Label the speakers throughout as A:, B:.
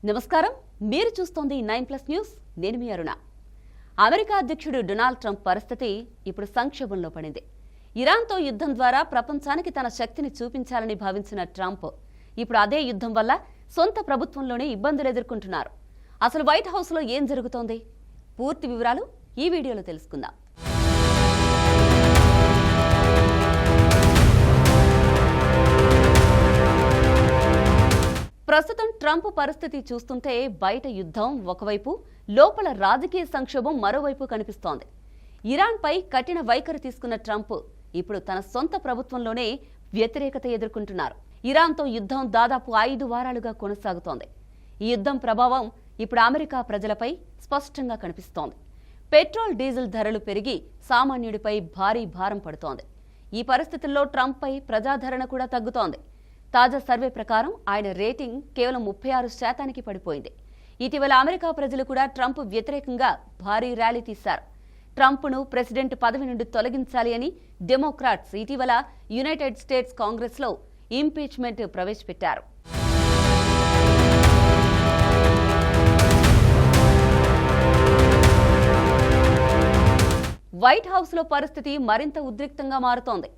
A: నమస్కారం, మీరు చూస్తోంది 9+ న్యూస్. నేను మీ అరుణ. అమెరికా అధ్యక్షుడు డొనాల్డ్ ట్రంప్ పరిస్థితి ఇప్పుడు సంక్షోభంలో పడింది. ఇరాన్తో యుద్ధం ద్వారా ప్రపంచానికి తన శక్తిని చూపించాలని భావించిన ట్రంప్ ఇప్పుడు అదే యుద్ధం వల్ల సొంత ప్రభుత్వంలోనే ఇబ్బందులు ఎదుర్కొంటున్నారు. అసలు వైట్ హౌస్లో ఏం జరుగుతోంది? పూర్తి వివరాలు ఈ వీడియోలో తెలుసుకుందాం. ప్రస్తుతం ట్రంప్ పరిస్థితి చూస్తుంటే బయట యుద్ధం ఒకవైపు, లోపల రాజకీయ సంక్షోభం మరోవైపు కనిపిస్తోంది. ఇరాన్పై కఠిన వైఖరి తీసుకున్న ట్రంప్ ఇప్పుడు తన సొంత ప్రభుత్వంలోనే వ్యతిరేకత ఎదుర్కొంటున్నారు. ఇరాన్తో యుద్ధం దాదాపు 5 వారాలుగా కొనసాగుతోంది. ఈ యుద్ధం ప్రభావం ఇప్పుడు అమెరికా ప్రజలపై స్పష్టంగా కనిపిస్తోంది. పెట్రోల్, డీజిల్ ధరలు పెరిగి సామాన్యుడిపై భారీ భారం పడుతోంది. ఈ పరిస్థితుల్లో ట్రంప్పై ప్రజాదరణ కూడా తగ్గుతోంది. తాజా సర్వే ప్రకారం ఆయన రేటింగ్ కేవలం 36% పడిపోయింది. ఇటీవల అమెరికా ప్రజలు కూడా ట్రంప్ వ్యతిరేకంగా భారీ ర్యాలీ తీశారు. ట్రంప్ను ప్రెసిడెంట్ పదవి నుండి తొలగించాలి అని డెమోక్రాట్స్ ఇటీవల యునైటెడ్ స్టేట్స్ కాంగ్రెస్లో ఇంపీచ్మెంట్ ప్రవేశపెట్టారు. వైట్ హౌస్లో పరిస్థితి మరింత ఉద్రిక్తంగా మారుతోంది.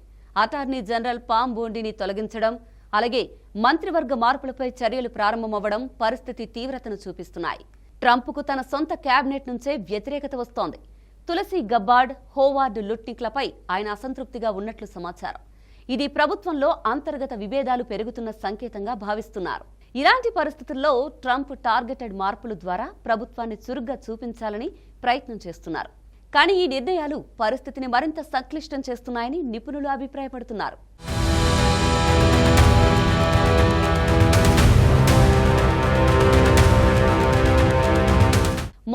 A: అటార్నీ జనరల్ పామ్ బోండిని తొలగించడం, అలాగే మంత్రివర్గ మార్పులపై చర్యలు ప్రారంభమవ్వడం పరిస్థితి తీవ్రతను చూపిస్తున్నాయి. ట్రంప్కు తన సొంత కేబినెట్ నుంచే వ్యతిరేకత వస్తోంది. తులసి గబ్బార్డ్, హోవార్డ్ లుట్నిక్లపై ఆయన అసంతృప్తిగా ఉన్నట్లు సమాచారం. ఇది ప్రభుత్వంలో అంతర్గత విభేదాలు పెరుగుతున్న సంకేతంగా భావిస్తున్నారు. ఇలాంటి పరిస్థితుల్లో ట్రంప్ టార్గెటెడ్ మార్పుల ద్వారా ప్రభుత్వాన్ని చురుగ్గా చూపించాలని ప్రయత్నం చేస్తున్నారు. కానీ ఈ నిర్ణయాలు పరిస్థితిని మరింత సంక్లిష్టం చేస్తున్నాయని నిపుణులు అభిప్రాయపడుతున్నారు.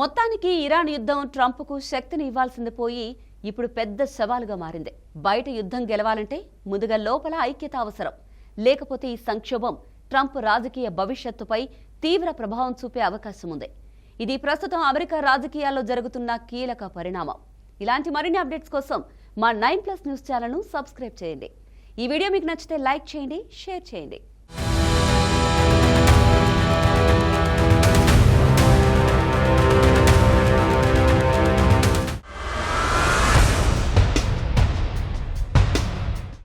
A: మొత్తానికి ఇరాన్ యుద్ధం ట్రంప్కు శక్తిని ఇవ్వాల్సింది పోయి ఇప్పుడు పెద్ద సవాలుగా మారింది. బయట యుద్ధం గెలవాలంటే ముందుగా లోపల ఐక్యత అవసరం. లేకపోతే ఈ సంక్షోభం ట్రంప్ రాజకీయ భవిష్యత్తుపై తీవ్ర ప్రభావం చూపే అవకాశం ఉంది. ఇది ప్రస్తుతం అమెరికా రాజకీయాల్లో జరుగుతున్న కీలక పరిణామం. ఇలాంటి మరిన్ని అప్డేట్స్ కోసం మా 9+ న్యూస్ ఛానల్ను సబ్స్క్రైబ్ చేయండి. ఈ వీడియో మీకు నచ్చితే లైక్ చేయండి, షేర్ చేయండి.